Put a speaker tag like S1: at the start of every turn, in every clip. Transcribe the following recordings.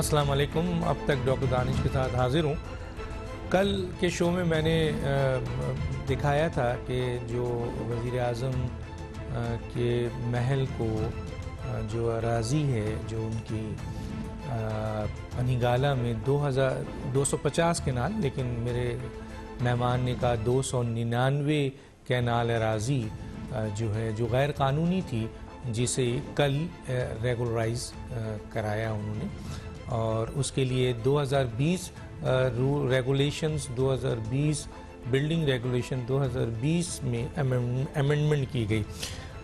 S1: السلام علیکم. اب تک ڈاکٹر دانش کے ساتھ حاضر ہوں. کل کے شو میں میں نے دکھایا تھا کہ جو وزیر اعظم کے محل کو جو اراضی ہے جو ان کی انیگالہ میں 250 کنال، لیکن میرے مہمان نے کہا 299 کنال اراضی جو ہے جو غیر قانونی تھی، جسے کل ریگولرائز کرایا انہوں نے، اور اس کے لیے 2020 ریگولیشنز 2020 بلڈنگ ریگولیشن 2020 میں امینڈمنٹ کی گئی.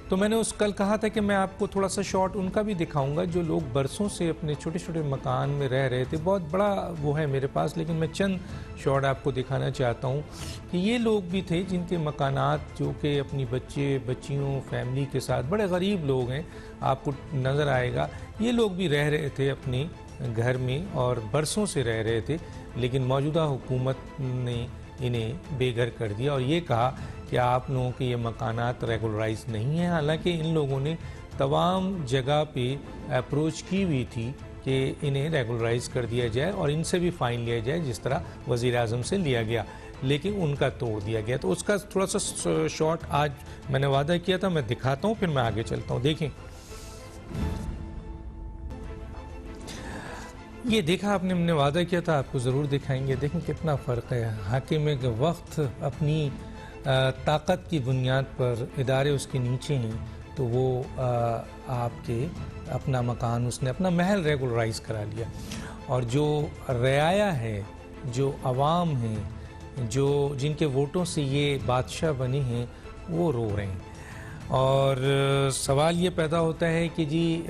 S1: تو میں نے کل کہا تھا کہ میں آپ کو تھوڑا سا شارٹ ان کا بھی دکھاؤں گا جو لوگ برسوں سے اپنے چھوٹے چھوٹے مکان میں رہ رہے تھے. بہت بڑا وہ ہے میرے پاس، لیکن میں چند شارٹ آپ کو دکھانا چاہتا ہوں کہ یہ لوگ بھی تھے جن کے مکانات جو کہ اپنی بچیوں فیملی کے ساتھ، بڑے غریب لوگ ہیں، آپ کو نظر آئے گا. یہ لوگ بھی رہ رہے تھے اپنے گھر میں اور برسوں سے رہ رہے تھے، لیکن موجودہ حکومت نے انہیں بے گھر کر دیا اور یہ کہا کہ آپ لوگوں کے یہ مکانات ریگولرائز نہیں ہیں. حالانکہ ان لوگوں نے تمام جگہ پہ اپروچ کی ہوئی تھی کہ انہیں ریگولرائز کر دیا جائے اور ان سے بھی فائن لیا جائے جس طرح وزیر اعظم سے لیا گیا، لیکن ان کا توڑ دیا گیا. تو اس کا تھوڑا سا شارٹ آج میں نے وعدہ کیا تھا، میں دکھاتا ہوں، پھر میں آگے چلتا ہوں. دیکھیں، یہ دیکھا آپ نے، ہم نے وعدہ کیا تھا آپ کو ضرور دکھائیں گے. دیکھیں کتنا فرق ہے. حاکم کے وقت اپنی طاقت کی بنیاد پر ادارے اس کے نیچے ہیں تو وہ آپ کے اپنا مکان، اس نے اپنا محل ریگولرائز کرا لیا، اور جو رعایا ہے، جو عوام ہیں، جو جن کے ووٹوں سے یہ بادشاہ بنے ہیں، وہ رو رہے ہیں. اور سوال یہ پیدا ہوتا ہے کہ جی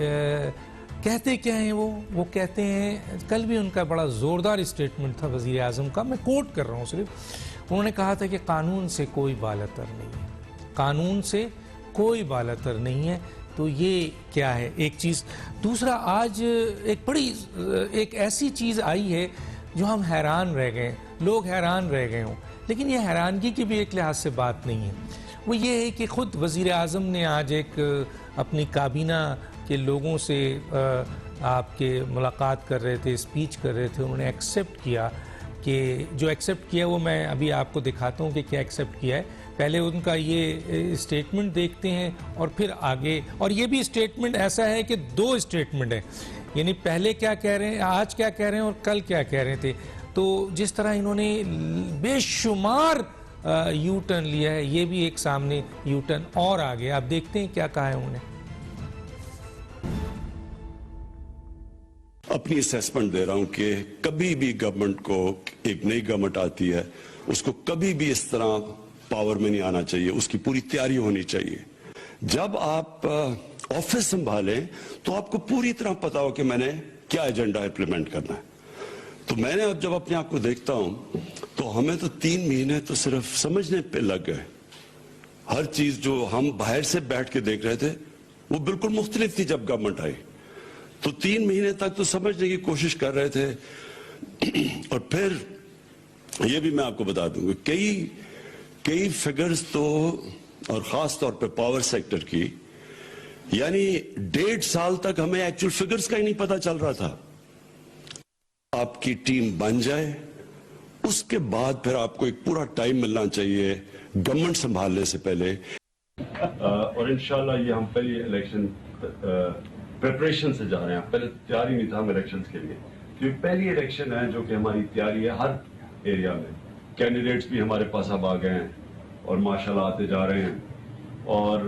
S1: کہتے کیا ہیں وہ کہتے ہیں، کل بھی ان کا بڑا زوردار اسٹیٹمنٹ تھا وزیر اعظم کا، میں کوٹ کر رہا ہوں صرف. انہوں نے کہا تھا کہ قانون سے کوئی بالاتر نہیں ہے، قانون سے کوئی بالاتر نہیں ہے. تو یہ کیا ہے ایک چیز. دوسرا، آج ایک ایسی چیز آئی ہے جو ہم حیران رہ گئے، لوگ حیران رہ گئے ہوں، لیکن یہ حیرانگی کی بھی ایک لحاظ سے بات نہیں ہے. وہ یہ ہے کہ خود وزیر اعظم نے آج ایک اپنی کابینہ کے لوگوں سے آپ کے ملاقات کر رہے تھے، اسپیچ کر رہے تھے، انہوں نے ایکسیپٹ کیا کہ جو ایکسیپٹ کیا وہ میں ابھی آپ کو دکھاتا ہوں کہ کیا ایکسیپٹ کیا ہے. پہلے ان کا یہ اسٹیٹمنٹ دیکھتے ہیں اور پھر آگے. اور یہ بھی اسٹیٹمنٹ ایسا ہے کہ دو اسٹیٹمنٹ ہیں، یعنی پہلے کیا کہہ رہے ہیں، آج کیا کہہ رہے ہیں اور کل کیا کہہ رہے تھے. تو جس طرح انہوں نے بے شمار یو ٹرن لیا ہے، یہ بھی ایک سامنے یو ٹرن اور آگے. آپ دیکھتے ہیں کیا کہا ہے انہوں نے.
S2: اپنی اسیسمنٹ دے رہا ہوں کہ کبھی بھی گورنمنٹ کو، ایک نئی گورنمنٹ آتی ہے، اس کو کبھی بھی اس طرح پاور میں نہیں آنا چاہیے، اس کی پوری تیاری ہونی چاہیے. جب آپ آفس سنبھالیں تو آپ کو پوری طرح پتا ہو کہ میں نے کیا ایجنڈا امپلیمنٹ کرنا ہے. تو میں نے اب جب اپنے آپ کو دیکھتا ہوں تو ہمیں تو 3 مہینے تو صرف سمجھنے پہ لگ گئے. ہر چیز جو ہم باہر سے بیٹھ کے دیکھ رہے تھے وہ بالکل مختلف تھی جب گورنمنٹ آئی. تو 3 مہینے تک تو سمجھنے کی کوشش کر رہے تھے. اور پھر یہ بھی میں آپ کو بتا دوں کہ کئی فگرز تو، اور خاص طور پہ پاور سیکٹر کی، یعنی 1.5 سال تک ہمیں ایکچول فگرز کا ہی نہیں پتا چل رہا تھا. آپ کی ٹیم بن جائے، اس کے بعد پھر آپ کو ایک پورا ٹائم ملنا چاہیے گورنمنٹ سنبھالنے سے پہلے.
S3: اور انشاءاللہ یہ ہم پہلی الیکشن پریپریشن سے جا رہے ہیں. پہلے تیاری نہیں تھا ہم الیکشنز کے لیے. یہ پہلی الیکشن ہے جو کہ ہماری تیاری ہے ہر ایریا میں. کینڈیڈیٹس بھی ہمارے پاس اب آ گئے ہیں اور ماشاءاللہ آتے جا رہے ہیں. اور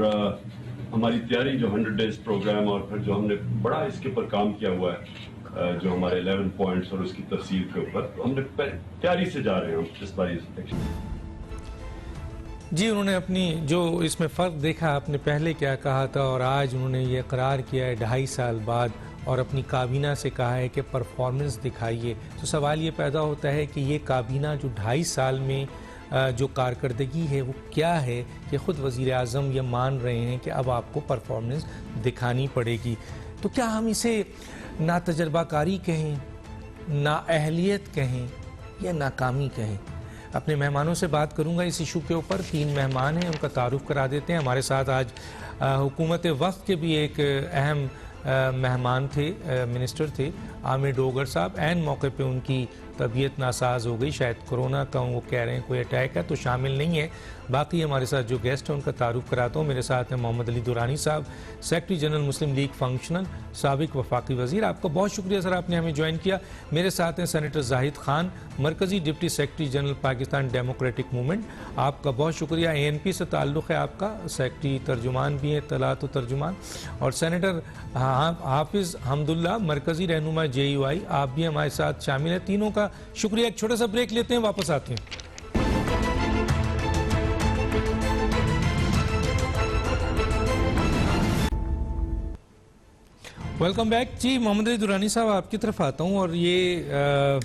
S3: ہماری تیاری جو 100 ڈیز پروگرام، اور پھر جو ہم نے بڑا اس کے اوپر کام کیا ہوا ہے، جو ہمارے 11 پوائنٹس اور اس کی تفصیل کے اوپر، ہم نے تیاری سے جا رہے ہیں اس بار الیکشن.
S1: جی، انہوں نے اپنی جو اس میں فرق دیکھا، آپ نے پہلے کیا کہا تھا اور آج انہوں نے یہ اقرار کیا ہے 2.5 سال بعد، اور اپنی کابینہ سے کہا ہے کہ پرفارمنس دکھائیے. تو سوال یہ پیدا ہوتا ہے کہ یہ کابینہ جو 2.5 سال میں جو کارکردگی ہے وہ کیا ہے کہ خود وزیر اعظم یہ مان رہے ہیں کہ اب آپ کو پرفارمنس دکھانی پڑے گی. تو کیا ہم اسے نا تجربہ کاری کہیں، نا اہلیت کہیں، یا ناکامی کہیں؟ اپنے مہمانوں سے بات کروں گا اس ایشو کے اوپر. 3 مہمان ہیں، ان کا تعارف کرا دیتے ہیں. ہمارے ساتھ آج حکومت وقت کے بھی ایک اہم مہمان تھے، منسٹر تھے عامر ڈوگر صاحب، عین موقع پہ ان کی طبیعت ناساز ہو گئی، شاید کرونا کا وہ کہہ رہے ہیں کوئی اٹیک ہے، تو شامل نہیں ہے۔ باقی ہمارے ساتھ جو گیسٹ ہیں ان کا تعارف کراتا ہوں۔ میرے ساتھ ہیں محمد علی دورانی صاحب، سیکرٹری جنرل مسلم لیگ فنکشنل، سابق وفاقی وزیر۔ آپ کا بہت شکریہ سر، آپ نے ہمیں جوائن کیا۔ میرے ساتھ ہیں سینیٹر زاہد خان، مرکزی deputy secretary general Pakistan democratic movement, آپ کا بہت شکریہ۔ اے این پی سے تعلق ہے آپ کا، سیکرٹری ترجمان بھی ہیں، اطلاعات و ترجمان۔ اور سینیٹر حافظ حمداللہ، مرکزی رہنما جے یو آئی، آپ بھی ہمارے ساتھ شامل ہیں۔ تینوں کا شکریہ۔ ایک چھوٹا سا بریک لیتے ہیں، واپس آتے ہیں۔ ویلکم بیک جی۔ محمد علی دورانی صاحب آپ کی طرف آتا ہوں، اور یہ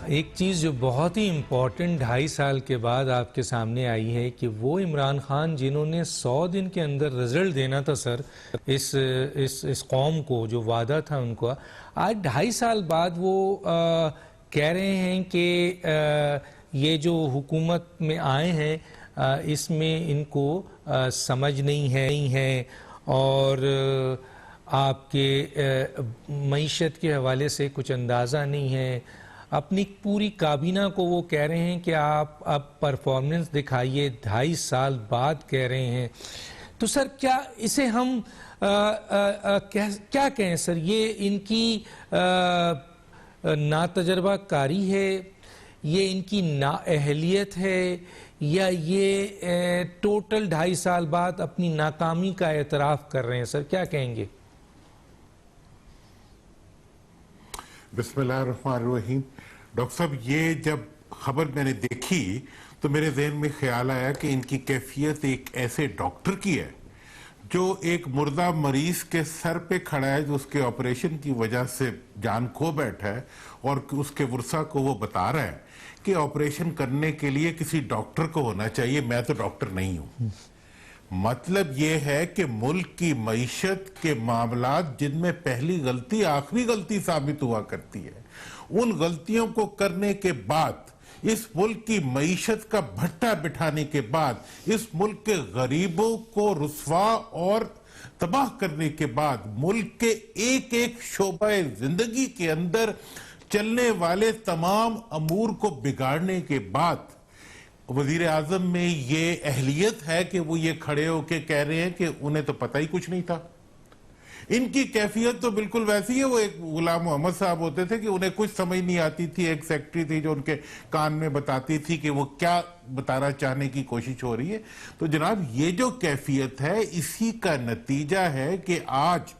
S1: ایک چیز جو بہت ہی امپورٹنٹ 2.5 سال کے بعد آپ کے سامنے آئی ہے کہ وہ عمران خان جنہوں نے 100 دن کے اندر رزلٹ دینا تھا سر اس قوم کو، جو وعدہ تھا ان کو، آج 2.5 سال بعد وہ کہہ رہے ہیں کہ یہ جو حکومت میں آئے ہیں اس میں ان کو سمجھ نہیں ہے، اور آپ کے معیشت کے حوالے سے کچھ اندازہ نہیں ہے۔ اپنی پوری کابینہ کو وہ کہہ رہے ہیں کہ آپ اب پرفارمنس دکھائیے، 2.5 سال بعد کہہ رہے ہیں۔ تو سر کیا اسے ہم کیا کہیں سر؟ یہ ان کی ناتجربہ کاری ہے، یہ ان کی نااہلیت ہے، یا یہ ٹوٹل 2.5 سال بعد اپنی ناکامی کا اعتراف کر رہے ہیں؟ سر کیا کہیں گے؟
S4: بسم اللہ الرحمن الرحیم۔ ڈاکٹر صاحب، یہ جب خبر میں نے دیکھی تو میرے ذہن میں خیال آیا کہ ان کی کیفیت ایک ایسے ڈاکٹر کی ہے جو ایک مردہ مریض کے سر پہ کھڑا ہے، جو اس کے آپریشن کی وجہ سے جان کھو بیٹھا ہے، اور اس کے ورثہ کو وہ بتا رہا ہے کہ آپریشن کرنے کے لیے کسی ڈاکٹر کو ہونا چاہیے، میں تو ڈاکٹر نہیں ہوں۔ مطلب یہ ہے کہ ملک کی معیشت کے معاملات جن میں پہلی غلطی آخری غلطی ثابت ہوا کرتی ہے، ان غلطیوں کو کرنے کے بعد، اس ملک کی معیشت کا بھٹا بٹھانے کے بعد، اس ملک کے غریبوں کو رسوا اور تباہ کرنے کے بعد، ملک کے ایک ایک شعبہ زندگی کے اندر چلنے والے تمام امور کو بگاڑنے کے بعد، وزیر اعظم میں یہ اہلیت ہے کہ وہ یہ کھڑے ہو کے کہہ رہے ہیں کہ انہیں تو پتہ ہی کچھ نہیں تھا۔ ان کی کیفیت تو بالکل ویسی ہے۔ وہ ایک غلام محمد صاحب ہوتے تھے کہ انہیں کچھ سمجھ نہیں آتی تھی، ایک سیکرٹری تھی جو ان کے کان میں بتاتی تھی کہ وہ کیا بتانا چاہنے کی کوشش ہو رہی ہے۔ تو جناب، یہ جو کیفیت ہے، اسی کا نتیجہ ہے کہ آج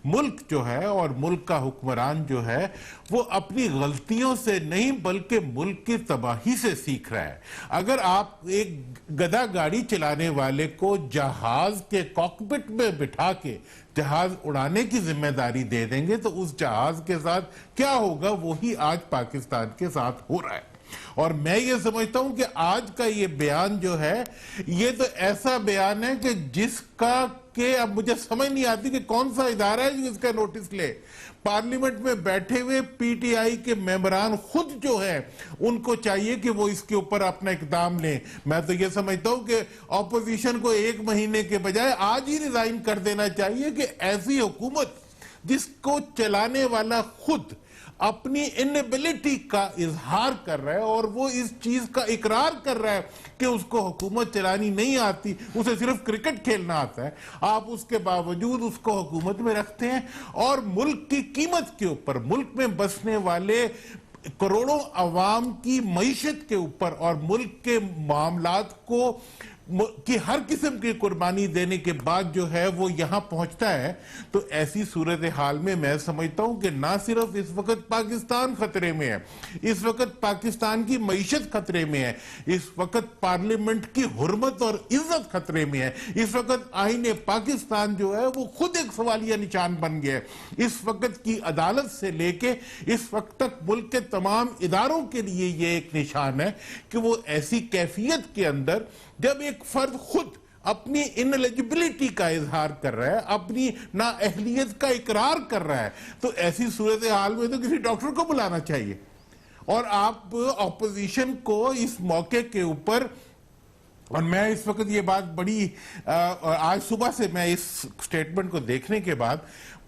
S4: ملک جو ہے اور ملک کا حکمران جو ہے وہ اپنی غلطیوں سے نہیں بلکہ ملک کی تباہی سے سیکھ رہا ہے۔ اگر آپ ایک گدھا گاڑی چلانے والے کو جہاز کے کاکپٹ میں بٹھا کے جہاز اڑانے کی ذمہ داری دے دیں گے تو اس جہاز کے ساتھ کیا ہوگا، وہی آج پاکستان کے ساتھ ہو رہا ہے۔ اور میں یہ سمجھتا ہوں کہ آج کا یہ بیان جو ہے، یہ تو ایسا بیان ہے کہ جس کا کہ اب مجھے سمجھ نہیں آتی کہ کون سا ادارہ ہے جو اس کا نوٹس لے۔ پارلیمنٹ میں بیٹھے ہوئے پی ٹی آئی کے ممبران خود جو ہے، ان کو چاہیے کہ وہ اس کے اوپر اپنا اقدام لیں۔ میں تو یہ سمجھتا ہوں کہ اپوزیشن کو 1 مہینے کے بجائے آج ہی ریزائن کر دینا چاہیے کہ ایسی حکومت جس کو چلانے والا خود اپنی انیبلٹی کا اظہار کر رہا ہے اور وہ اس چیز کا اقرار کر رہا ہے کہ اس کو حکومت چلانی نہیں آتی، اسے صرف کرکٹ کھیلنا آتا ہے، آپ اس کے باوجود اس کو حکومت میں رکھتے ہیں اور ملک کی قیمت کے اوپر، ملک میں بسنے والے کروڑوں عوام کی معیشت کے اوپر اور ملک کے معاملات کو کی ہر قسم کی قربانی دینے کے بعد جو ہے وہ یہاں پہنچتا ہے۔ تو ایسی صورتحال میں میں سمجھتا ہوں کہ نہ صرف اس وقت پاکستان خطرے میں ہے، اس وقت پاکستان کی معیشت خطرے میں ہے، اس وقت پارلیمنٹ کی حرمت اور عزت خطرے میں ہے، اس وقت آئین پاکستان جو ہے وہ خود ایک سوالیہ نشان بن گیا ہے۔ اس وقت کی عدالت سے لے کے اس وقت تک ملک کے تمام اداروں کے لیے یہ ایک نشان ہے کہ وہ ایسی کیفیت کے اندر جب ایک فرد خود اپنی انلیجبلٹی کا اظہار کر رہا ہے، اپنی نااہلیت کا اقرار کر رہا ہے، تو ایسی صورتحال میں تو کسی ڈاکٹر کو بلانا چاہیے۔ اور آپ اپوزیشن کو اس موقع کے اوپر اور میں اس وقت یہ بات بڑی آج صبح سے میں اس سٹیٹمنٹ کو دیکھنے کے بعد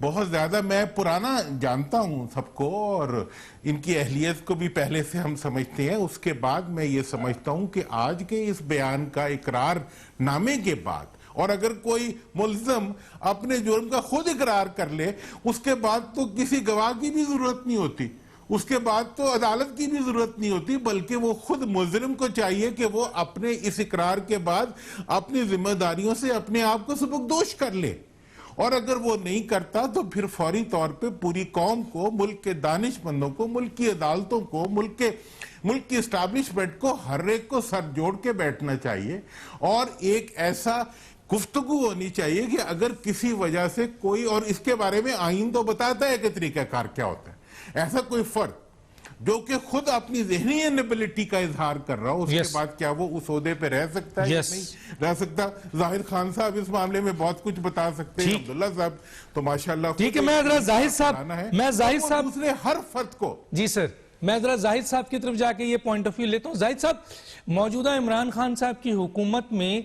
S4: بہت زیادہ میں پرانا جانتا ہوں سب کو اور ان کی اہلیت کو بھی پہلے سے ہم سمجھتے ہیں. اس کے بعد میں یہ سمجھتا ہوں کہ آج کے اس بیان کا اقرار نامے کے بعد اور اگر کوئی ملزم اپنے جرم کا خود اقرار کر لے اس کے بعد تو کسی گواہ کی بھی ضرورت نہیں ہوتی, اس کے بعد تو عدالت کی بھی ضرورت نہیں ہوتی, بلکہ وہ خود مجرم کو چاہیے کہ وہ اپنے اس اقرار کے بعد اپنی ذمہ داریوں سے اپنے آپ کو سبکدوش کر لے. اور اگر وہ نہیں کرتا تو پھر فوری طور پہ پوری قوم کو, ملک کے دانش مندوں کو, ملک کی عدالتوں کو, ملک کی اسٹیبلشمنٹ کو, ہر ایک کو سر جوڑ کے بیٹھنا چاہیے اور ایک ایسا گفتگو ہونی چاہیے کہ اگر کسی وجہ سے کوئی, اور اس کے بارے میں آئین تو بتاتا ہے کہ طریقہ کار کیا ہوتا ہے, ایسا کوئی فرد جو کہ خود اپنی ذہنی انیبلٹی کا اظہار کر رہا ہو اس کے بعد کیا وہ اس عہدے پہ رہ سکتا ہے یا نہیں رہ سکتا. ظاہر خان صاحب اس معاملے میں بہت کچھ بتا سکتے ہیں, عبداللہ صاحب تو ماشاءاللہ.
S1: ٹھیک ہے, میں ذرا زاہد صاحب
S4: دوسرے ہر فرد کو,
S1: جی سر, میں ذرا زاہد صاحب کی طرف جا کے یہ پوائنٹ آف ویو لیتا ہوں. زاہد صاحب, موجودہ عمران خان صاحب کی حکومت میں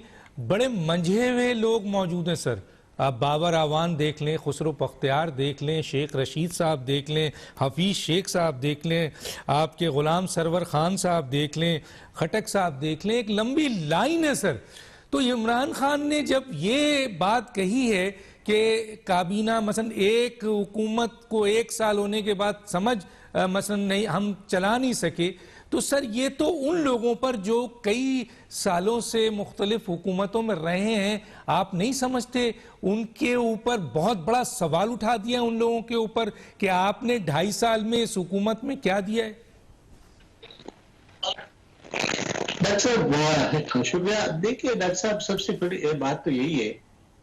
S1: بڑے منجھے ہوئے لوگ موجود ہیں سر. آپ بابر اعوان دیکھ لیں, خسرو بختیار دیکھ لیں, شیخ رشید صاحب دیکھ لیں, حفیظ شیخ صاحب دیکھ لیں, آپ کے غلام سرور خان صاحب دیکھ لیں, خٹک صاحب دیکھ لیں, ایک لمبی لائن ہے سر. تو عمران خان نے جب یہ بات کہی ہے کہ کابینہ مثلا ایک حکومت کو 1 سال ہونے کے بعد سمجھ مثلا نہیں ہم چلا نہیں سکے, تو سر یہ تو ان لوگوں پر جو کئی سالوں سے مختلف حکومتوں میں رہے ہیں, آپ نہیں سمجھتے ان کے اوپر بہت بڑا سوال اٹھا دیا ان لوگوں کے اوپر کہ آپ نے 2.5 سال میں اس حکومت میں کیا دیا ہے؟
S5: ڈاکٹر صاحب شکریہ. دیکھیے ڈاکٹر صاحب, سب سے بڑی بات تو یہی ہے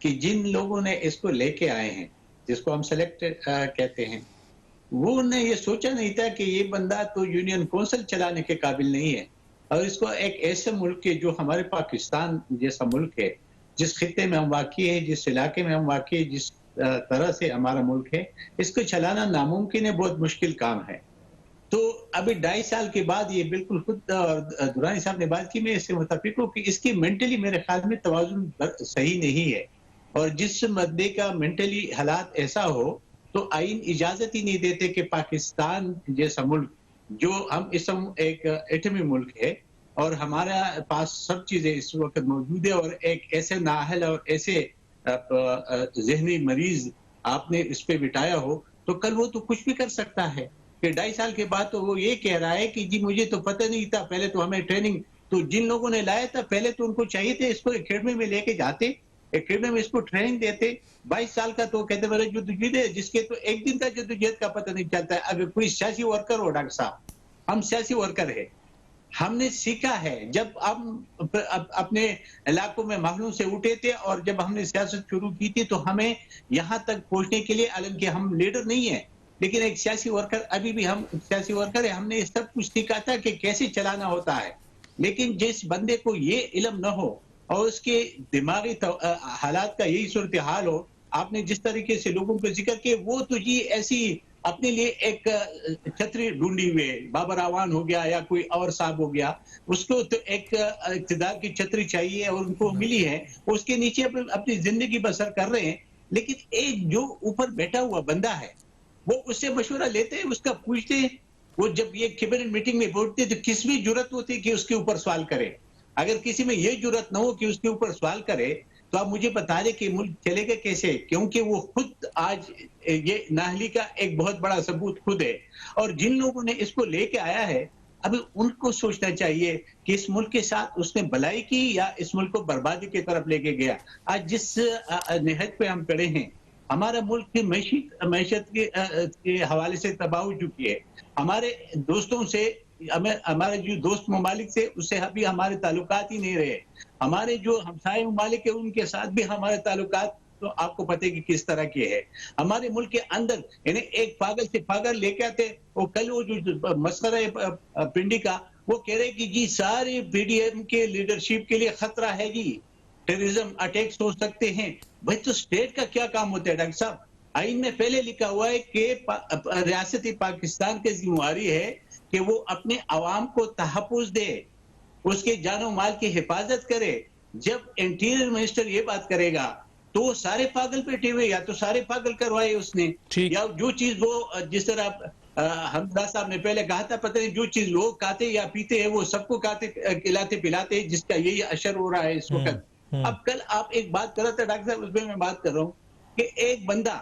S5: کہ جن لوگوں نے اس کو لے کے آئے ہیں, جس کو ہم سلیکٹ کہتے ہیں, وہ نے یہ سوچا نہیں تھا کہ یہ بندہ تو یونین کونسل چلانے کے قابل نہیں ہے, اور اس کو ایک ایسے ملک کے جو ہمارے پاکستان جیسا ملک ہے, جس خطے میں ہم واقع ہے, جس علاقے میں ہم واقع ہے, جس طرح سے ہمارا ملک ہے, اس کو چلانا ناممکن ہے, بہت مشکل کام ہے. تو ابھی 2.5 سال کے بعد یہ بالکل خود دورانی صاحب نے بات کی, میں اس سے متفق ہوں کہ اس کی مینٹلی میرے خیال میں توازن صحیح نہیں ہے, اور جس بندے کا مینٹلی حالات ایسا ہو تو آئین اجازت ہی نہیں دیتے کہ پاکستان جیسا ملک, جو ہم اس ایک ایٹمی ملک ہے اور ہمارا پاس سب چیزیں اس وقت موجود ہے, اور ایک ایسے نااہل اور ایسے ذہنی مریض آپ نے اس پہ بٹایا ہو, تو کل وہ تو کچھ بھی کر سکتا ہے. کہ 2.5 سال کے بعد تو وہ یہ کہہ رہا ہے کہ جی مجھے تو پتہ نہیں تھا, پہلے تو ہمیں ٹریننگ, تو جن لوگوں نے لایا تھا پہلے تو ان کو چاہیے تھے اس کو اکیڈمی میں لے کے جاتے, اکیڈمی میں اس کو ٹریننگ دیتے. 22 سال کا تو کہتے میرا جدوجہد ہے, جس کے تو ایک دن کا جدوجہد کا پتہ نہیں چلتا ہے. اگر کوئی سیاسی ورکر ہو ڈاکٹر صاحب, ہم سیاسی ورکر ہے, ہم نے سیکھا ہے جب ہم اپنے علاقوں میں محلوں سے اٹھے تھے اور جب ہم نے سیاست شروع کی تھی تو ہمیں یہاں تک پہنچنے کے لیے, حالانکہ ہم لیڈر نہیں ہیں لیکن ایک سیاسی ورکر, ابھی بھی ہم سیاسی ورکر ہیں, ہم نے سب کچھ سیکھا تھا کہ کیسے چلانا ہوتا ہے. لیکن جس بندے کو یہ علم نہ ہو اور اس کے دماغی حالات کا یہی صورتحال ہو, آپ نے جس طریقے سے لوگوں کو ذکر کیا, وہ تو جی ایسی اپنے لیے ایک چھتری ڈھونڈی ہوئے, بابر اعوان ہو گیا یا کوئی اور صاحب ہو گیا, اس کو تو ایک اقتدار کی چھتری چاہیے اور ان کو ملی ہے, اس کے نیچے اپنی زندگی بسر کر رہے ہیں. لیکن ایک جو اوپر بیٹھا ہوا بندہ ہے وہ اس سے مشورہ لیتے ہیں, اس کا پوچھتے ہیں. وہ جب یہ کیبنٹ میٹنگ میں بیٹھتے تو کس بھی جرت ہوتی کہ اس کے اوپر سوال کرے. اگر کسی میں یہ جرت نہ ہو کہ اس کے اوپر سوال کرے تو آپ مجھے بتا دیں کہ ملک چلے گا کیسے, کیونکہ وہ خود آج یہ نااہلی کا ایک بہت بڑا ثبوت خود ہے. اور جن لوگوں نے اس کو لے کے آیا ہے, ابھی ان کو سوچنا چاہیے کہ اس ملک کے ساتھ اس نے بھلائی کی یا اس ملک کو بربادی کی طرف لے کے گیا. آج جس نہج پہ ہم کھڑے ہیں, ہمارا ملک کی معیشت کے حوالے سے تباہ ہو چکی ہے. ہمارے دوستوں سے, ہمارے جو دوست ممالک سے, اس سے ابھی ہمارے تعلقات ہی نہیں رہے. ہمارے جو ہمسائے ممالک ہیں ان کے ساتھ بھی ہمارے تعلقات تو آپ کو پتہ ہے کہ کس طرح کے ہے. ہمارے ملک کے اندر یعنی ایک پاگل سے پاگل لے کے آتے, وہ کل وہ جو مسئلہ ہے پنڈی کا, وہ کہہ رہے کہ جی سارے پی ڈی ایم کے لیڈرشپ کے لیے خطرہ ہے, جی ٹیررزم اٹیکس ہو سکتے ہیں. بھائی تو اسٹیٹ کا کیا کام ہوتا ہے ڈاکٹر صاحب؟ آئین میں پہلے لکھا ہوا ہے کہ ریاست پاکستان کی ذمہ داری ہے کہ وہ اپنے عوام کو تحفظ دے. اس کے جان و مال کی حفاظت کرے. جب انٹیریئر منسٹر یہ بات کرے گا تو وہ سارے پاگل بیٹھے ہوئے, یا تو سارے پاگل کروائے اس نے, یا جو چیز وہ جس طرح حمدہ صاحب نے پہلے کہا تھا, پتہ نہیں جو چیز لوگ کھاتے یا پیتے ہیں وہ سب کو کھلاتے پلاتے, جس کا یہی اشر ہو رہا ہے اس وقت. اب کل آپ ایک بات کر رہا تھا ڈاکٹر صاحب, اس میں بات کر رہا ہوں کہ ایک بندہ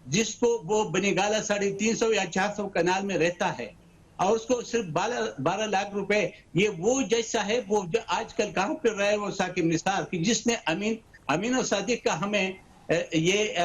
S5: جس کو وہ بنیگالا 350 یا 400 کنال میں رہتا ہے اور اس کو صرف 12 لاکھ روپے, یہ وہ جج صاحب وہ جو آج کل کہاں پھر رہے وہ ثاقب نثار, کہ جس نے امین و صادق کا ہمیں یہ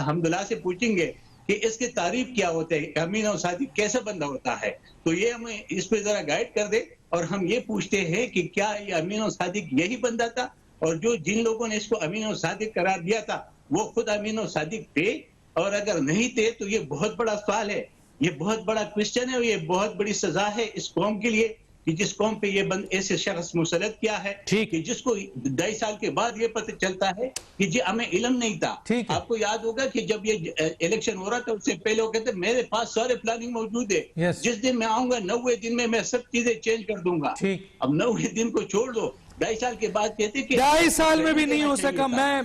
S5: حمداللہ سے پوچھیں گے کہ اس کی تعریف کیا ہوتا ہے, امین و صادق کیسا بندہ ہوتا ہے, تو یہ ہمیں اس پہ ذرا گائیڈ کر دے. اور ہم یہ پوچھتے ہیں کہ کیا یہ امین و صادق یہی بندہ تھا, اور جو جن لوگوں نے اس کو امین و صادق قرار دیا تھا وہ خود امین و صادق تھے, اور اگر نہیں تھے تو یہ بہت بڑا سوال ہے, یہ بہت بڑا کوشچن ہے, اور یہ بہت بڑی سزا ہے اس قوم کے لیے کہ جس قوم پہ یہ ایسے شخص مسلط کیا ہے, کہ جس کو 2.5 سال کے بعد یہ پتہ چلتا ہے کہ جی ہمیں علم نہیں تھا. آپ کو یاد ہوگا کہ جب یہ الیکشن ہو رہا تھا اس سے پہلے وہ کہتے میرے پاس سارے پلاننگ موجود ہے, جس دن میں آؤں گا 90 دن میں سب چیزیں چینج کر دوں گا. اب 90 دن کو چھوڑ دو, 2.5 سال کے بعد کہتے کہ
S1: 2.5 سال میں بھی نہیں ہو سکا. میں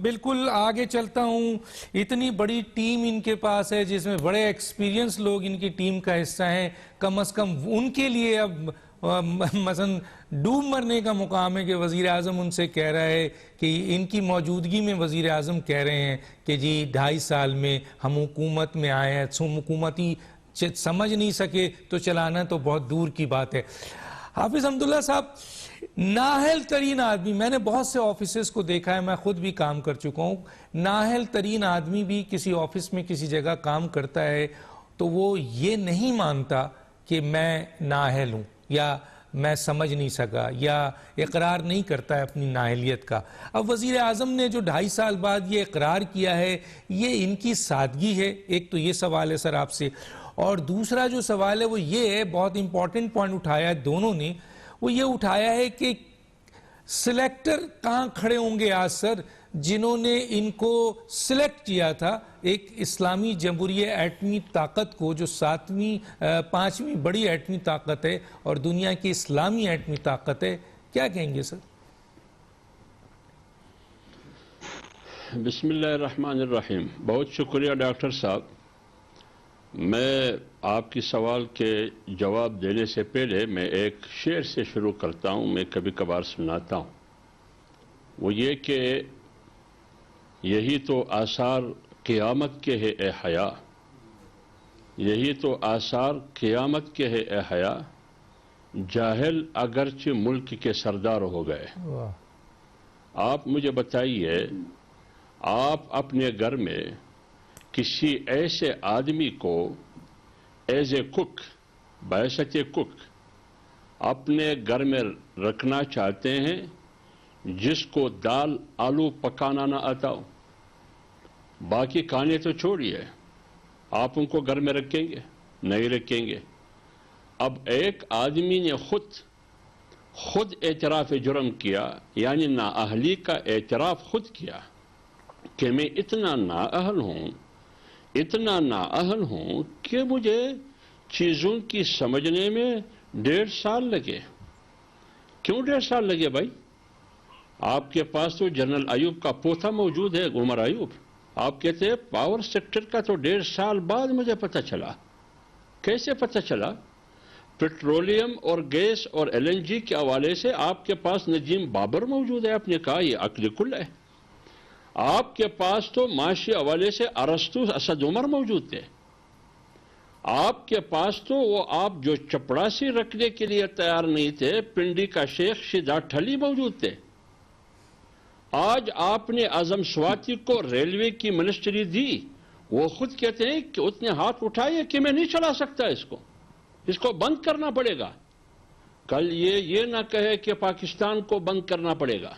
S1: بالکل آگے چلتا ہوں. اتنی بڑی ٹیم ان کے پاس ہے جس میں بڑے ایکسپیرینس لوگ ان کی ٹیم کا حصہ ہیں, کم از کم ان کے لیے اب مثلا ڈوب مرنے کا مقام ہے کہ وزیر اعظم ان سے کہہ رہا ہے کہ ان کی موجودگی میں وزیر اعظم کہہ رہے ہیں کہ جی 2.5 سال میں ہم حکومت میں آئے ہیں, حکومتی سمجھ نہیں سکے تو چلانا تو بہت دور کی بات ہے. حافظ حمداللہ صاحب, نااہل ترین آدمی, میں نے بہت سے آفیسز کو دیکھا ہے, میں خود بھی کام کر چکا ہوں, نااہل ترین آدمی بھی کسی آفس میں کسی جگہ کام کرتا ہے تو وہ یہ نہیں مانتا کہ میں نااہل ہوں یا میں سمجھ نہیں سکا, یا اقرار نہیں کرتا ہے اپنی نااہلیت کا. اب وزیر اعظم نے جو 2.5 سال بعد یہ اقرار کیا ہے, یہ ان کی سادگی ہے. ایک تو یہ سوال ہے سر آپ سے, اور دوسرا جو سوال ہے وہ یہ ہے, بہت امپورٹنٹ پوائنٹ اٹھایا ہے دونوں نے, وہ یہ اٹھایا ہے کہ سلیکٹر کہاں کھڑے ہوں گے آج سر جنہوں نے ان کو سلیکٹ کیا تھا ایک اسلامی جمہوریہ ایٹمی طاقت کو, جو 5ویں بڑی ایٹمی طاقت ہے اور دنیا کی اسلامی ایٹمی طاقت ہے. کیا کہیں گے سر؟
S6: بسم اللہ الرحمن الرحیم. بہت شکریہ ڈاکٹر صاحب. میں آپ کی سوال کے جواب دینے سے پہلے میں ایک شعر سے شروع کرتا ہوں, میں کبھی کبھار سناتا ہوں. وہ یہ کہ یہی تو آثار قیامت کے ہے اے حیا, یہی تو آثار قیامت کے ہے اے حیا, جاہل اگرچہ ملک کے سردار ہو گئے. آپ مجھے بتائیے, آپ اپنے گھر میں کسی ایسے آدمی کو ایز اے کک, بحیثیت کک اپنے گھر میں رکھنا چاہتے ہیں جس کو دال آلو پکانا نہ آتا ہو؟ باقی کھانے تو چھوڑیے, آپ ان کو گھر میں رکھیں گے؟ نہیں رکھیں گے. اب ایک آدمی نے خود اعتراف جرم کیا, یعنی نااہلی کا اعتراف خود کیا کہ میں اتنا نااہل ہوں کہ مجھے چیزوں کی سمجھنے میں 1.5 سال لگے. کیوں 1.5 سال لگے بھائی؟ آپ کے پاس تو جنرل ایوب کا پوتا موجود ہے, عمر ایوب. آپ کہتے ہیں پاور سیکٹر کا تو 1.5 سال بعد مجھے پتہ چلا. کیسے پتہ چلا؟ پیٹرولیم اور گیس اور LNG کے حوالے سے آپ کے پاس نجیم بابر موجود ہے, آپ نے کہا یہ عقل کل ہے. آپ کے پاس تو معاشی حوالے سے ارسطو اسد عمر موجود تھے. آپ کے پاس تو وہ آپ جو چپڑاسی رکھنے کے لیے تیار نہیں تھے, پنڈی کا شیخ شیدا ٹھلی موجود تھے. آج آپ نے اعظم سواتی کو ریلوے کی منسٹری دی, وہ خود کہتے ہیں کہ اتنے ہاتھ اٹھائے کہ میں نہیں چلا سکتا اس کو بند کرنا پڑے گا. کل یہ نہ کہے کہ پاکستان کو بند کرنا پڑے گا.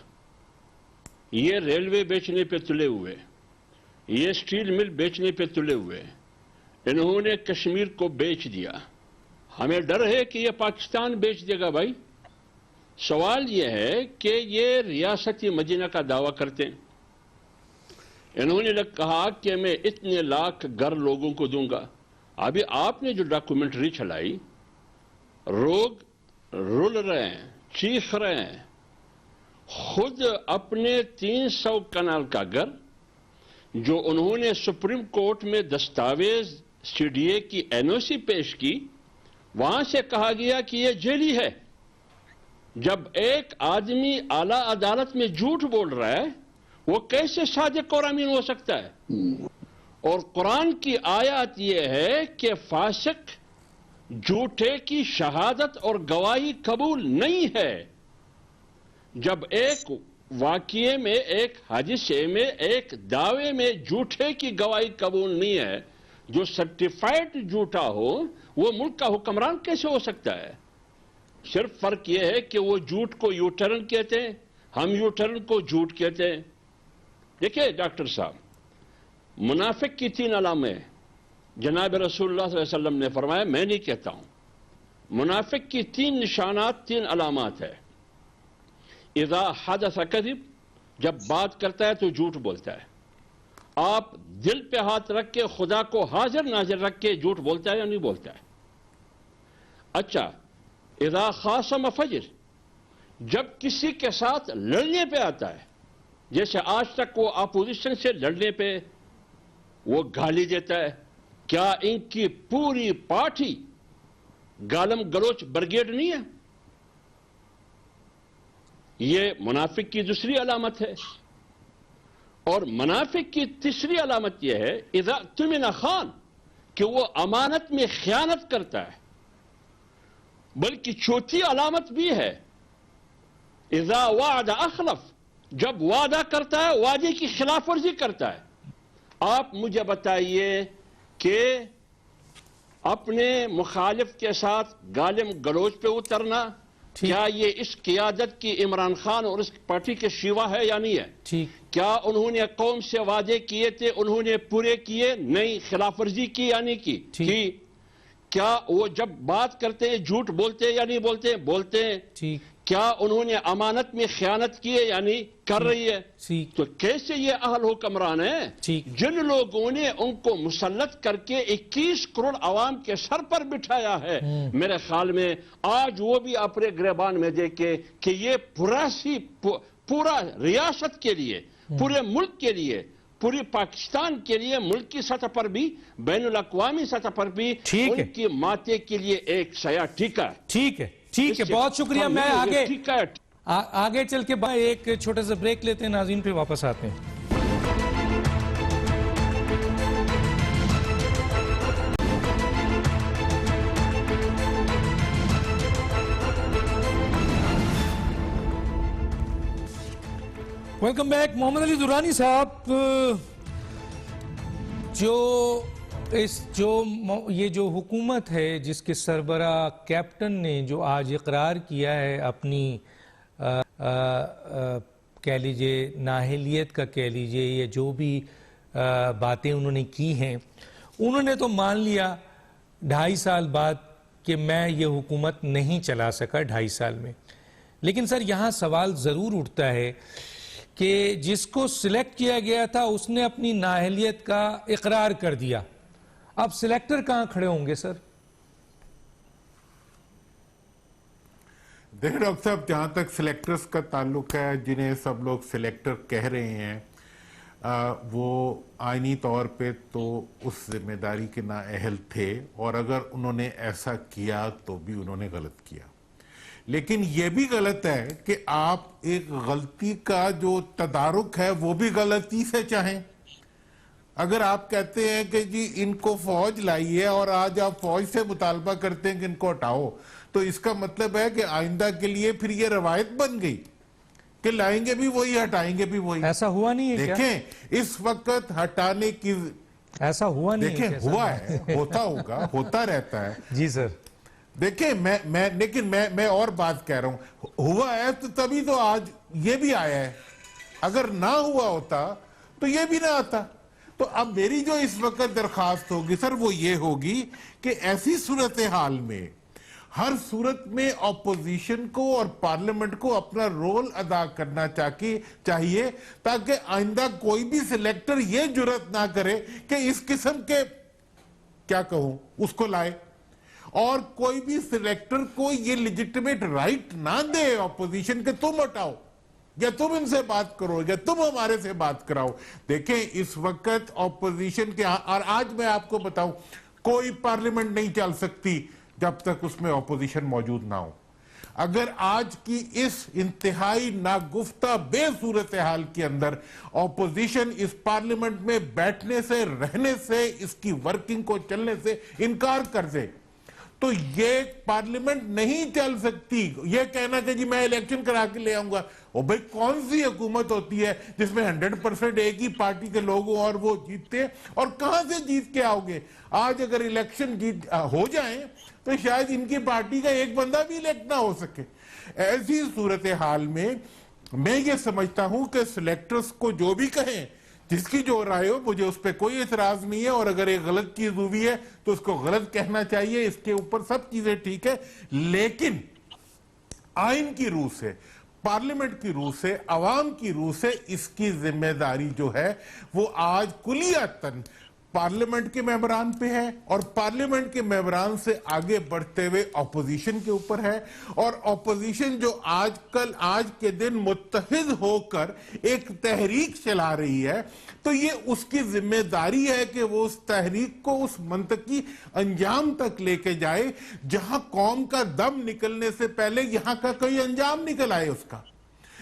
S6: یہ ریلوے بیچنے پہ تلے ہوئے, یہ سٹیل مل بیچنے پہ تلے ہوئے, انہوں نے کشمیر کو بیچ دیا. ہمیں ڈر ہے کہ یہ پاکستان بیچ دے گا. بھائی سوال یہ ہے کہ یہ ریاستی مدینہ کا دعویٰ کرتے ہیں. انہوں نے کہا کہ میں اتنے لاکھ گھر لوگوں کو دوں گا. ابھی آپ نے جو ڈاکومنٹری چلائی, رول رہے ہیں، چیخ رہے ہیں، خود اپنے 300 کنال کا گھر جو انہوں نے سپریم کورٹ میں دستاویز سی ڈی اے کی NOC پیش کی، وہاں سے کہا گیا کہ یہ جیلی ہے۔ جب ایک آدمی اعلیٰ عدالت میں جھوٹ بول رہا ہے، وہ کیسے صادق اور امین ہو سکتا ہے؟ اور قرآن کی آیات یہ ہے کہ فاسق جھوٹے کی شہادت اور گواہی قبول نہیں ہے۔ جب ایک واقعے میں، ایک حادثے میں، ایک دعوے میں جھوٹے کی گواہی قبول نہیں ہے، جو سرٹیفائڈ جھوٹا ہو، وہ ملک کا حکمران کیسے ہو سکتا ہے؟ صرف فرق یہ ہے کہ وہ جھوٹ کو یو ٹرن کہتے ہیں، ہم یو ٹرن کو جھوٹ کہتے ہیں۔ دیکھیں ڈاکٹر صاحب، منافق کی 3 علامتیں جناب رسول اللہ صلی اللہ علیہ وسلم نے فرمایا، میں نہیں کہتا ہوں۔ منافق کی 3 نشانات، 3 علامات ہے۔ اذا حدث کذب، جب بات کرتا ہے تو جھوٹ بولتا ہے۔ آپ دل پہ ہاتھ رکھ کے خدا کو حاضر ناظر رکھ کے جھوٹ بولتا ہے یا نہیں بولتا ہے؟ اچھا، اذا خاصم فجر، جب کسی کے ساتھ لڑنے پہ آتا ہے، جیسے آج تک وہ اپوزیشن سے لڑنے پہ وہ گالی دیتا ہے، کیا ان کی پوری پارٹی گالم گلوچ برگیڈ نہیں ہے؟ یہ منافق کی دوسری علامت ہے۔ اور منافق کی تیسری علامت یہ ہے اذا اؤتمن خان، کہ وہ امانت میں خیانت کرتا ہے۔ بلکہ چوتھی علامت بھی ہے اذا وعد اخلف، جب وعدہ کرتا ہے وعدے کی خلاف ورزی کرتا ہے۔ آپ مجھے بتائیے کہ اپنے مخالف کے ساتھ گالم گلوچ پہ اترنا، کیا یہ اس قیادت کی عمران خان اور اس پارٹی کے شیوا ہے یا نہیں ہے؟ کیا انہوں نے قوم سے وعدے کیے تھے، انہوں نے پورے کیے؟ نہیں، خلاف ورزی کی یا نہیں کی؟ کیا وہ جب بات کرتے ہیں جھوٹ بولتے یا نہیں بولتے؟ بولتے ہیں۔ کیا انہوں نے امانت میں خیانت کی ہے یا نہیں کر رہی ہے؟ تو کیسے یہ اہل حکمران ہیں جن لوگوں نے ان کو مسلط کر کے 21 کروڑ عوام کے سر پر بٹھایا ہے؟ میرے خیال میں آج وہ بھی اپنے گریبان میں دیکھے کہ یہ پورا ریاست کے لیے، پورے ملک کے لیے، پوری پاکستان کے لیے، ملک کی سطح پر بھی، بین الاقوامی سطح پر بھی ان کی ماتے کے لیے ایک سیاہ ٹھیکہ ہے۔
S1: ٹھیک ہے، بہت شکریہ۔ میں آگے چل کے ایک چھوٹا سا بریک لیتے ہیں، ناظرین پہ واپس آتے ہیں۔ Welcome back. محمد علی درانی صاحب، یہ جو حکومت ہے جس کے سربراہ کیپٹن نے جو آج اقرار کیا ہے اپنی کہہ لیجئے نااہلیت کا کہہ لیجئے، یا جو بھی باتیں انہوں نے کی ہیں، انہوں نے تو مان لیا 2.5 سال بعد کہ میں یہ حکومت نہیں چلا سکا 2.5 سال میں۔ لیکن سر یہاں سوال ضرور اٹھتا ہے کہ جس کو سلیکٹ کیا گیا تھا اس نے اپنی نااہلیت کا اقرار کر دیا، اب سلیکٹر کہاں کھڑے ہوں گے سر؟
S4: دیکھیں ڈاکٹر صاحب، جہاں تک سلیکٹرز کا تعلق ہے، جنہیں سب لوگ سلیکٹر کہہ رہے ہیں، وہ آئینی طور پہ تو اس ذمہ داری کے نااہل تھے، اور اگر انہوں نے ایسا کیا تو بھی انہوں نے غلط کیا۔ لیکن یہ بھی غلط ہے کہ آپ ایک غلطی کا جو تدارک ہے وہ بھی غلطی سے چاہیں۔ اگر آپ کہتے ہیں کہ جی ان کو فوج لائیے اور آج آپ فوج سے مطالبہ کرتے ہیں کہ ان کو ہٹاؤ، تو اس کا مطلب ہے کہ آئندہ کے لیے پھر یہ روایت بن گئی کہ لائیں گے بھی وہی، ہٹائیں گے بھی وہی۔
S1: ایسا ہوا نہیں ہے؟
S4: دیکھیں اس وقت ہٹانے کی
S1: ایسا ہوا نہیں ہے؟
S4: دیکھیں ہوا ہے، ہوتا ہوگا، ہوتا رہتا ہے
S1: جی سر۔
S4: دیکھیں میں اور بات کہہ رہا ہوں، ہوا ہے تو تبھی تو آج یہ بھی آیا ہے، اگر نہ ہوا ہوتا تو یہ بھی نہ آتا۔ تو اب میری جو اس وقت درخواست ہوگی سر وہ یہ ہوگی کہ ایسی صورتحال میں ہر صورت میں اپوزیشن کو اور پارلیمنٹ کو اپنا رول ادا کرنا چاہیے، تاکہ آئندہ کوئی بھی سلیکٹر یہ جرات نہ کرے کہ اس قسم کے کیا کہوں اس کو لائے۔ اور کوئی بھی سلیکٹر کو یہ لیجٹمیٹ رائٹ نہ دے اپوزیشن کے تم ہٹاؤ یا تم ان سے بات کرو یا تم ہمارے سے بات کراؤ. دیکھیں اس وقت اپوزیشن کے اور آج میں آپ کو بتاؤں کوئی پارلیمنٹ نہیں چل سکتی جب تک اس میں اپوزیشن موجود نہ ہو. اگر آج کی اس انتہائی ناگفتہ بے صورتحال کے اندر اپوزیشن اس پارلیمنٹ میں بیٹھنے سے رہنے سے اس کی ورکنگ کو چلنے سے انکار کر دے تو یہ پارلیمنٹ نہیں چل سکتی. یہ کہنا کہ جی میں الیکشن کرا کے لے آؤں گا, او بھئی کون سی حکومت ہوتی ہے جس میں 100% ایک ہی پارٹی کے لوگ ہوں اور وہ جیتتے ہیں, اور کہاں سے جیت کے آؤ گے؟ آج اگر الیکشن ہو جائیں تو شاید ان کی پارٹی کا ایک بندہ بھی الیکٹ نہ ہو سکے. ایسی صورتحال میں یہ سمجھتا ہوں کہ سلیکٹرز کو جو بھی کہیں, جس کی جو رائے ہو, مجھے اس پہ کوئی اعتراض نہیں ہے, اور اگر ایک غلط چیز ہوئی ہے تو اس کو غلط کہنا چاہیے, اس کے اوپر سب چیزیں ٹھیک ہے, لیکن آئین کی روح سے, پارلیمنٹ کی روح سے, عوام کی روح سے اس کی ذمہ داری جو ہے وہ آج کلیاتاً پارلیمنٹ کے ممبران پہ ہے, اور پارلیمنٹ کے ممبران سے آگے بڑھتے ہوئے اپوزیشن کے اوپر ہے. اور اپوزیشن جو آج کے دن متحد ہو کر ایک تحریک چلا رہی ہے تو یہ اس کی ذمہ داری ہے کہ وہ اس تحریک کو اس منطقی انجام تک لے کے جائے جہاں قوم کا دم نکلنے سے پہلے یہاں کا کوئی انجام نکل آئے اس کا.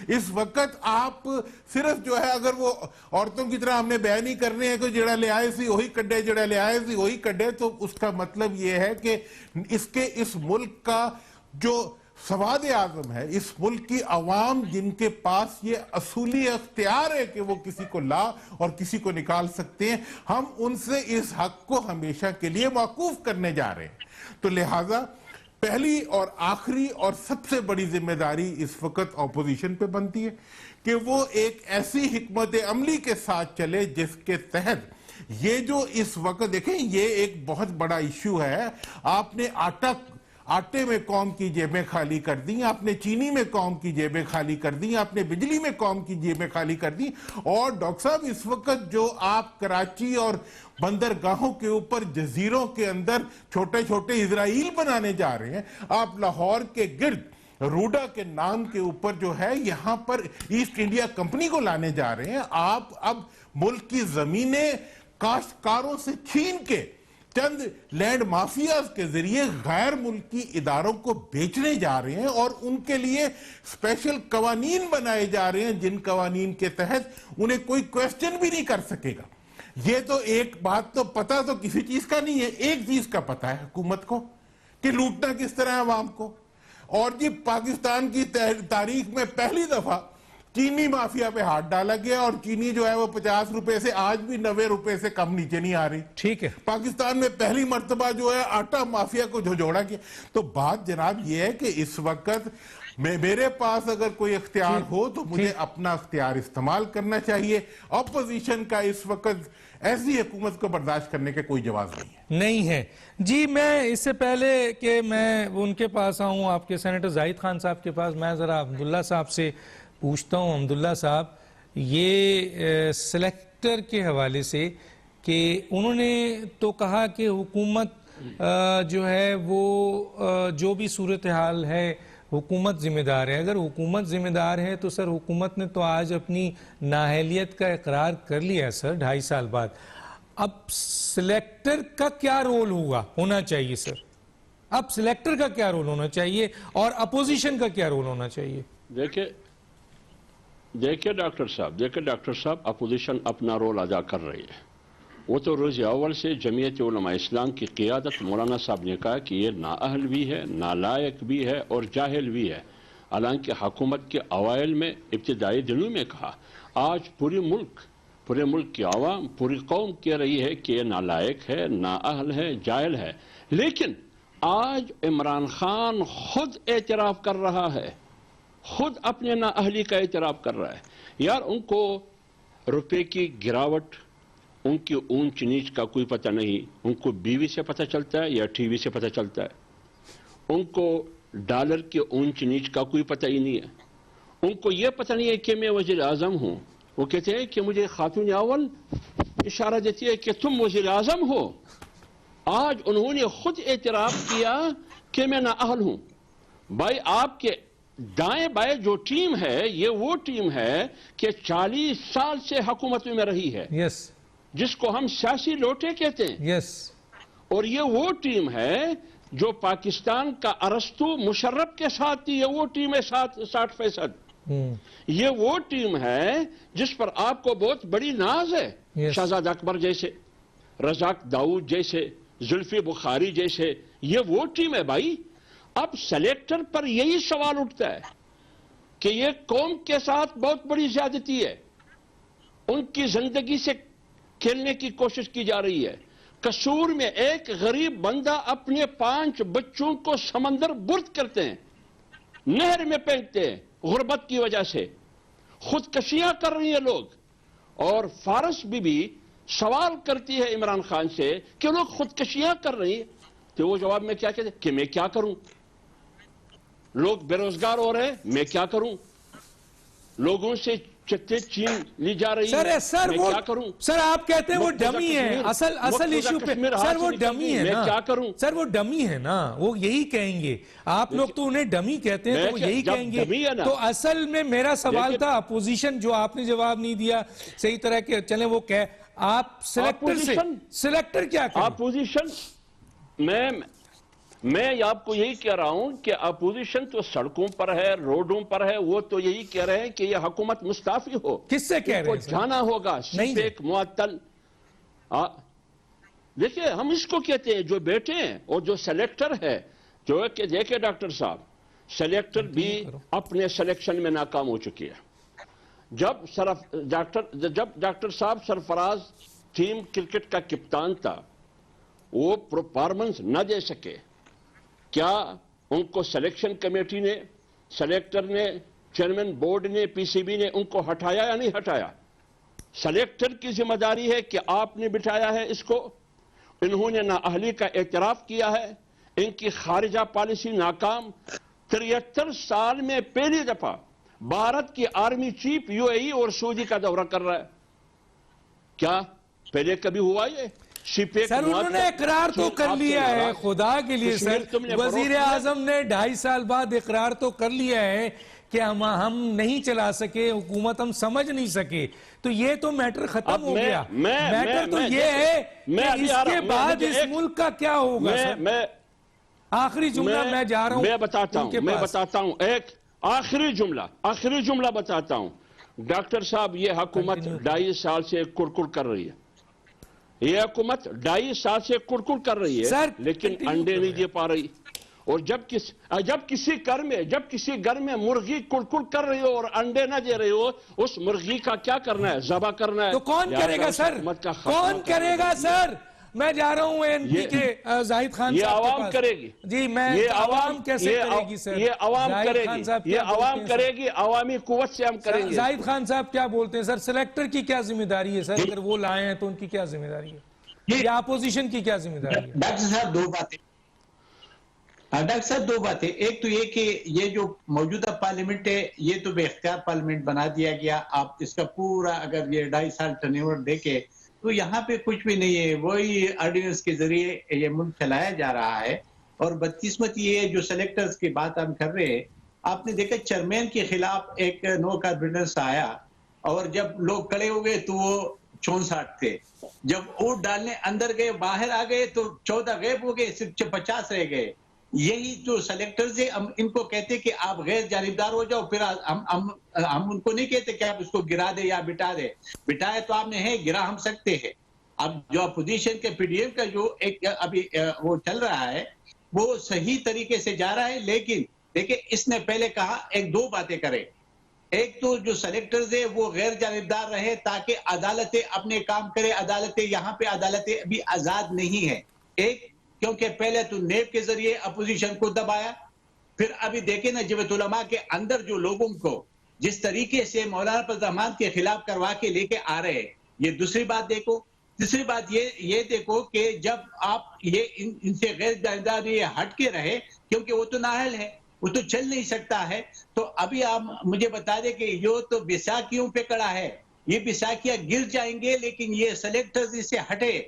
S4: اس وقت آپ صرف جو ہے اگر وہ عورتوں کی طرح ہم نے بیان نہیں کرنے ہیں کہ جڑا لے آئے سی وہی کڈے, جڑا لے آئے سی وہی کڈے, تو اس کا مطلب یہ ہے کہ اس ملک کا جو سواد اعظم ہے, اس ملک کی عوام جن کے پاس یہ اصولی اختیار ہے کہ وہ کسی کو لا اور کسی کو نکال سکتے ہیں, ہم ان سے اس حق کو ہمیشہ کے لیے موقوف کرنے جا رہے ہیں. تو لہٰذا پہلی اور آخری اور سب سے بڑی ذمہ داری اس وقت اپوزیشن پہ بنتی ہے کہ وہ ایک ایسی حکمت عملی کے ساتھ چلے جس کے تحت یہ جو اس وقت دیکھیں یہ ایک بہت بڑا ایشو ہے. آپ نے آٹے میں قوم کی جیبیں خالی کر دیں, آپ نے چینی میں قوم کی جیبیں خالی کر دیں, آپ نے بجلی میں قوم کی جیبیں خالی کر دیں, اور ڈاکٹر صاحب اس وقت جو آپ کراچی اور بندرگاہوں کے اوپر جزیروں کے اندر چھوٹے چھوٹے اسرائیل بنانے جا رہے ہیں, آپ لاہور کے گرد روڈا کے نام کے اوپر جو ہے یہاں پر ایسٹ انڈیا کمپنی کو لانے جا رہے ہیں, آپ اب ملک کی زمینیں کاشتکاروں سے چھین کے چند لینڈ مافیاز کے ذریعے غیر ملکی اداروں کو بیچنے جا رہے ہیں, اور ان کے لیے اسپیشل قوانین بنائے جا رہے ہیں جن قوانین کے تحت انہیں کوئی کویسچن بھی نہیں کر سکے گا. یہ تو ایک بات تو پتہ تو کسی چیز کا نہیں ہے, ایک چیز کا پتہ ہے حکومت کو کہ لوٹنا کس طرح ہے عوام کو. اور جی پاکستان کی تاریخ میں پہلی دفعہ چینی مافیا پہ ہاتھ ڈالا گیا, اور چینی جو ہے وہ 50 روپے سے آج بھی 90 روپے سے کم نیچے نہیں آ رہی.
S1: ٹھیک ہے,
S4: پاکستان میں پہلی مرتبہ جو ہے آٹا مافیا کو جھنجھوڑا گیا. تو بات جناب یہ ہے کہ اس وقت میرے پاس اگر کوئی اختیار ہو تو مجھے اپنا اختیار استعمال کرنا چاہیے. اپوزیشن کا اس وقت ایسی حکومت کو برداشت کرنے کے کوئی جواز نہیں
S1: ہے. جی میں اس سے پہلے کہ میں ان کے پاس آؤں, آپ کے سینیٹر زاہد خان صاحب کے پاس, میں ذرا عبداللہ صاحب سے پوچھتا ہوں. عبداللہ صاحب, یہ سلیکٹر کے حوالے سے کہ انہوں نے تو کہا کہ حکومت جو ہے وہ جو بھی صورتحال ہے حکومت ذمہ دار ہے. اگر حکومت ذمہ دار ہے تو سر حکومت نے تو آج اپنی نااہلیت کا اقرار کر لیا سر 2.5 سال بعد. اب سلیکٹر کا کیا رول ہونا چاہیے سر؟ اب سلیکٹر کا کیا رول ہونا چاہیے اور اپوزیشن کا کیا رول ہونا چاہیے؟
S6: دیکھیں ڈاکٹر صاحب اپوزیشن اپنا رول ادا کر رہی ہے. وہ تو روز اول سے جمعیت علماء اسلام کی قیادت مولانا صاحب نے کہا کہ یہ نااہل بھی ہے, نالائق بھی ہے اور جاہل بھی ہے. حالانکہ حکومت کے اوائل میں ابتدائی دنوں میں کہا, آج پورے ملک کی عوام, پوری قوم کہہ رہی ہے کہ یہ نالائق ہے, نااہل ہے, جاہل ہے. لیکن آج عمران خان خود اعتراف کر رہا ہے, خود اپنے نااہلی کا اعتراف کر رہا ہے. یار ان کو روپے کی گراوٹ, ان کی اونچ نیچ کا کوئی پتہ نہیں. ان کو بیوی سے پتہ چلتا ہے یا ٹی وی سے پتہ چلتا ہے. ان کو ڈالر کی اونچ نیچ کا کوئی پتہ ہی نہیں ہے. ان کو یہ پتہ نہیں ہے کہ میں وزیر اعظم ہوں. وہ کہتے ہیں کہ مجھے خاتون اول اشارہ دیتی ہے کہ تم وزیر اعظم ہو. آج انہوں نے خود اعتراف کیا کہ میں نااہل ہوں. بھائی آپ کے دائیں بائیں جو ٹیم ہے یہ وہ ٹیم ہے کہ 40 سال سے حکومت میں رہی ہے, جس کو ہم سیاسی لوٹے کہتے ہیں. اور یہ وہ ٹیم ہے جو پاکستان کا ارسطو مشرف کے ساتھ تھی, یہ وہ ٹیم ہے 60%. یہ وہ ٹیم ہے جس پر آپ کو بہت بڑی ناز ہے, شہزاد اکبر جیسے, رزاق داؤد جیسے, زلفی بخاری جیسے, یہ وہ ٹیم ہے بھائی. اب سلیکٹر پر یہی سوال اٹھتا ہے کہ یہ قوم کے ساتھ بہت بڑی زیادتی ہے, ان کی زندگی سے کھیلنے کی کوشش کی جا رہی ہے. قصور میں ایک غریب بندہ اپنے 5 بچوں کو سمندر برد کرتے ہیں, نہر میں پھینکتے ہیں غربت کی وجہ سے, خودکشیاں کر رہی ہیں لوگ. اور فارس بھی سوال کرتی ہے عمران خان سے کہ لوگ خودکشیاں کر رہی ہیں, تو وہ جواب میں کیا کہتے ہیں کہ میں کیا کروں, لوگ بے روزگار ہو رہے ہیں, میں کیا کروں, لوگوں سے چٹے چین لی جا رہی ہے,
S1: سر
S6: میں کیا کروں.
S1: سر آپ کہتے ہیں وہ ڈمی ہے, اصل ایشو پہ سر وہ ڈمی ہے نا,
S6: کیا کروں
S1: سر وہ ڈمی ہے نا, وہ یہی کہیں گے. آپ لوگ تو انہیں ڈمی کہتے ہیں تو وہ یہی کہیں گے. تو اصل میں میرا سوال تھا اپوزیشن, جو آپ نے جواب نہیں دیا صحیح طرح کہ چلیں وہ کہ آپ سلیکٹر کیا کریں.
S6: اپوزیشن میں آپ کو یہی کہہ رہا ہوں کہ اپوزیشن تو سڑکوں پر ہے, روڈوں پر ہے, وہ تو یہی کہہ رہے ہیں کہ یہ حکومت مستعفی ہو.
S1: کس سے کہہ رہے ہیں؟
S6: جانا ہوگا ایک معطل. دیکھیں ہم اس کو کہتے ہیں جو بیٹے ہیں اور جو سلیکٹر ہے, جو کہ دیکھیں ڈاکٹر صاحب, سلیکٹر بھی اپنے سلیکشن میں ناکام ہو چکی ہے. جب ڈاکٹر صاحب سرفراز ٹیم کرکٹ کا کپتان تھا, وہ پرفارمنس نہ دے سکے, کیا ان کو سلیکشن کمیٹی نے, سلیکٹر نے, چیئرمین بورڈ نے, پی سی بی نے ان کو ہٹایا یا نہیں ہٹایا؟ سلیکٹر کی ذمہ داری ہے کہ آپ نے بٹھایا ہے اس کو. انہوں نے نااہلی کا اعتراف کیا ہے, ان کی خارجہ پالیسی ناکام. 73 سال میں پہلی دفعہ بھارت کی آرمی چیف یو اے ای اور سعودی کا دورہ کر رہا ہے. کیا پہلے کبھی ہوا یہ؟
S1: سر انہوں نے اقرار تو کر لیا ہے, خدا کے لیے سر, وزیر اعظم نے 2.5 سال بعد اقرار تو کر لیا ہے کہ ہم نہیں چلا سکے حکومت, ہم سمجھ نہیں سکے. تو یہ تو میٹر ختم ہو گیا. میٹر تو یہ ہے کہ اس کے بعد اس ملک کا کیا ہوگا. سر آخری جملہ میں جا رہا ہوں,
S6: میں بتاتا ہوں ایک آخری جملہ بتاتا ہوں. ڈاکٹر صاحب یہ حکومت 2.5 سال سے کڑکڑ کر رہی ہے, یہ حکومت 2.5 سال سے کڑکڑ کر رہی ہے, لیکن انڈے نہیں دے پا رہی. اور جب کسی گھر میں مرغی کڑکڑ کر رہی ہو اور انڈے نہ دے رہی ہو, اس مرغی کا کیا کرنا ہے؟ ذبح کرنا ہے.
S1: تو کون کرے گا سر, کون کرے گا سر؟ میں جا رہا ہوں این پی کے زاہد خان صاحب کے پاس.
S6: یہ عوام کرے گی.
S1: جی میں عوام کیسے کرے گی سر؟
S6: یہ عوام کرے گی, عوامی قوت سے ہم کریں گے.
S1: زاہد خان صاحب کیا بولتے ہیں سر, سلیکٹر کی کیا ذمہ داری ہے سر؟ اگر وہ لائے ہیں تو ان کی کیا ذمہ داری ہے, یا اپوزیشن کی کیا ذمہ داری ہے؟
S5: ڈاکٹر صاحب دو باتیں. ایک تو یہ کہ یہ جو موجودہ پارلیمنٹ ہے یہ تو بے اختیار پارلیمنٹ بنا دیا گیا. آپ اس کا پورا اگر یہ 2.5 سال ٹرن اوور دیکھے تو یہاں پہ کچھ بھی نہیں ہے, وہی آرڈیننس کے ذریعے یہ ملک چلایا جا رہا ہے. اور بدقسمت یہ جو سلیکٹرز کی بات ہم کر رہے ہیں, آپ نے دیکھا چیئرمین کے خلاف ایک نو کانفیڈنس آیا, اور جب لوگ کھڑے ہو گئے تو وہ 64 تھے. جب ووٹ ڈالنے اندر گئے باہر آ گئے تو 14 غائب ہو گئے, صرف 50 رہ گئے. یہی جو سلیکٹرز ہیں ہم ان کو کہتے کہ آپ غیر جانبدار ہو جاؤ, پھر ہم ان کو نہیں کہتے کہ آپ اس کو گرا دے یا بٹا دے. بٹائے تو آپ نے ہے, گرا ہم سکتے ہیں. اب جو اپوزیشن کے پی ڈی ایم کا جو ایک ابھی وہ چل رہا ہے وہ صحیح طریقے سے جا رہا ہے, لیکن دیکھیں اس نے پہلے کہا 2 باتیں کریں. ایک تو جو سلیکٹرز ہیں وہ غیر جانبدار رہے تاکہ عدالتیں اپنے کام کرے. عدالتیں یہاں پہ عدالتیں ابھی آزاد نہیں ہیں. ایک کیونکہ پہلے تو نیب کے ذریعے اپوزیشن کو دبایا, پھر ابھی دیکھیں نا جمعیت علماء کے اندر جو لوگوں کو جس طریقے سے مولانا فضل الرحمان کے خلاف کروا کے لے کے آ رہے ہیں, یہ دوسری بات دیکھو. تیسری بات یہ دیکھو کہ جب آپ یہ ان سے غیر جانبدار یہ ہٹ کے رہے, کیونکہ وہ تو نااہل ہے, وہ تو چل نہیں سکتا ہے. تو ابھی آپ مجھے بتا دیں کہ یہ تو بیساکھیوں پہ کڑا ہے, یہ بیساکھیاں گر جائیں گے, لیکن یہ سلیکٹرز اس سے ہٹے,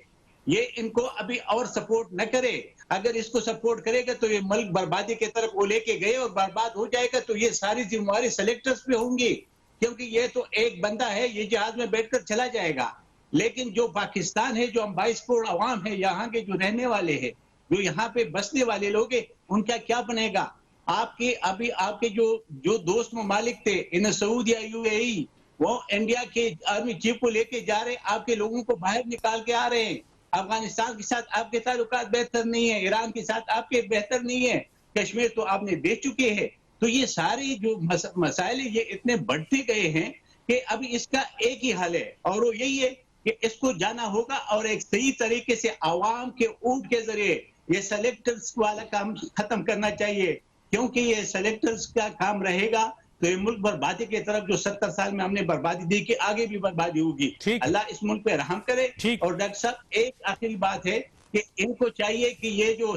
S5: یہ ان کو ابھی اور سپورٹ نہ کرے. اگر اس کو سپورٹ کرے گا تو یہ ملک بربادی کی طرف وہ لے کے گئے اور برباد ہو جائے گا. تو یہ ساری ذمہ داری سلیکٹرز پہ ہوں گی, کیونکہ یہ تو ایک بندہ ہے, یہ جہاز میں بیٹھ کر چلا جائے گا. لیکن جو پاکستان ہے, جو ہم 22 کروڑ عوام ہیں, یہاں کے جو رہنے والے ہیں, جو یہاں پہ بسنے والے لوگ ہیں, ان کا کیا بنے گا؟ آپ کے جو دوست ممالک تھے ان سعودیہ, یو اے ای, وہ انڈیا کے آرمی چیف کو لے کے جا رہے ہیں, آپ کے لوگوں کو باہر نکال کے آ رہے ہیں. افغانستان کے ساتھ آپ کے تعلقات بہتر نہیں ہیں, ایران کے ساتھ آپ کے بہتر نہیں ہیں, کشمیر تو آپ نے دے چکے ہیں. تو یہ ساری جو مسائل یہ اتنے بڑھتے گئے ہیں کہ اب اس کا ایک ہی حل ہے, اور وہ یہی ہے کہ اس کو جانا ہوگا اور ایک صحیح طریقے سے عوام کے اونٹ کے ذریعے یہ سلیکٹرز والا کام ختم کرنا چاہیے. کیونکہ یہ سلیکٹرز کا کام رہے گا تو یہ ملک بربادی کی طرف, جو 70 سال میں ہم نے بربادی دی, کہ آگے بھی بربادی ہوگی. اللہ اس ملک پہ رحم کرے. اور ڈاکٹر صاحب ایک آخری بات ہے کہ ان کو چاہیے کہ یہ جو